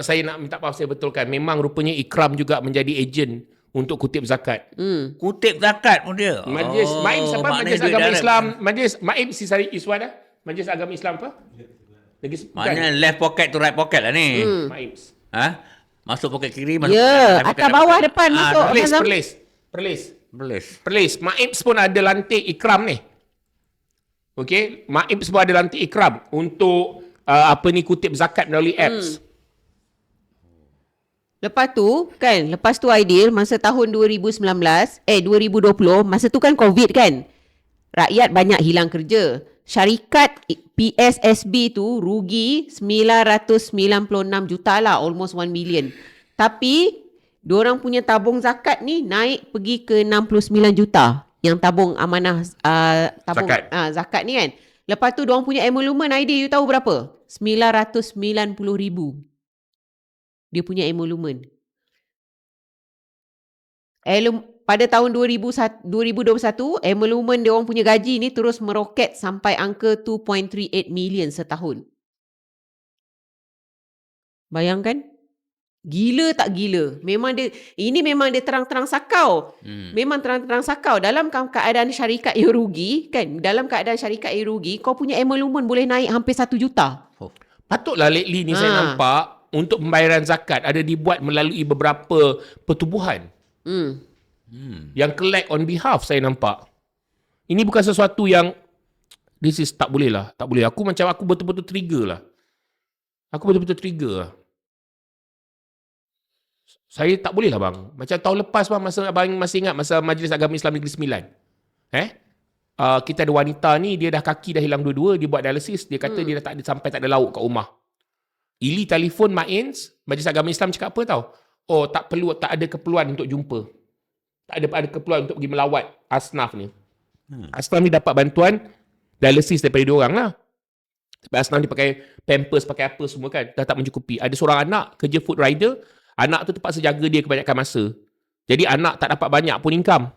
saya nak minta maaf, saya betulkan. Memang rupanya Ikram juga menjadi ejen untuk kutip zakat. Kutip zakat pun dia. Majlis MAIM siapa? Majlis Agama Islam. Majlis MAIM si Sari Iswan dah. Majlis Agama Islam apa? Maknanya left pocket to right pocket lah ni. MAIM. Masuk poket kiri, masuk atas bawah depan masuk. Perlis. MAIM pun ada lantik Ikram ni. Okey, MAIM pun ada lantik Ikram untuk kutip zakat melalui apps. Lepas tu Aidil masa tahun 2020, masa tu kan COVID kan. Rakyat banyak hilang kerja. Syarikat PSSB tu rugi 996 juta lah, almost 1 million. Tapi diorang punya tabung zakat ni naik pergi ke 69 juta. Yang tabung amanah zakat ni kan. Lepas tu diorang punya emolument Aidil, you tahu berapa? 990,000. Dia punya emolument. Pada tahun 2021, emolument dia orang punya gaji ni terus meroket sampai angka 2.38 million setahun. Bayangkan? Gila tak gila? Ini memang dia terang-terang sakau. Memang terang-terang sakau. Dalam keadaan syarikat yang rugi, kan? Dalam keadaan syarikat yang rugi, kau punya emolument boleh naik hampir 1 juta. Patutlah lately ni saya nampak untuk pembayaran zakat ada dibuat melalui beberapa pertubuhan. Yang collect on behalf, saya nampak. Ini bukan sesuatu yang tak boleh lah. Tak boleh. Aku betul-betul trigger lah. Saya tak boleh lah bang. Macam tahun lepas bang, abang masih ingat masa Majlis Agama Islam Negeri Sembilan. Kita ada wanita ni, dia kaki dah hilang dua-dua, dia buat dialisis, dia kata dia dah sampai tak ada lauk kat rumah. Ili telefon Mains, Majlis Agama Islam cakap apa tau? Oh, tak ada keperluan untuk jumpa. Tak ada keperluan untuk pergi melawat Asnaf ni. Asnaf ni dapat bantuan dialisis daripada diorang lah. Sebab Asnaf ni pakai pampers, pakai apa semua kan. Dah tak mencukupi. Ada seorang anak kerja food rider, anak tu terpaksa jaga dia kebanyakan masa. Jadi anak tak dapat banyak pun income.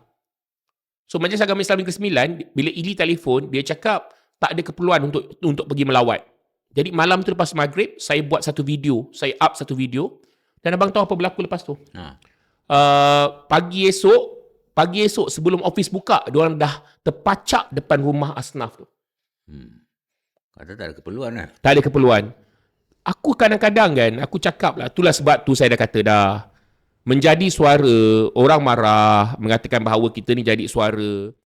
So Majlis Agama Islam Negeri Sembilan, bila Ili telefon, dia cakap tak ada keperluan untuk pergi melawat. Jadi malam tu lepas maghrib, saya buat satu video. Saya up satu video. Dan abang tahu apa berlaku lepas tu? Pagi esok sebelum office buka, diorang dah terpacak depan rumah Asnaf tu. Kata tak ada keperluan lah. Tak ada keperluan. Aku kadang-kadang kan, aku cakap lah, itulah sebab tu saya dah kata dah. Menjadi suara, orang marah, mengatakan bahawa kita ni jadi suara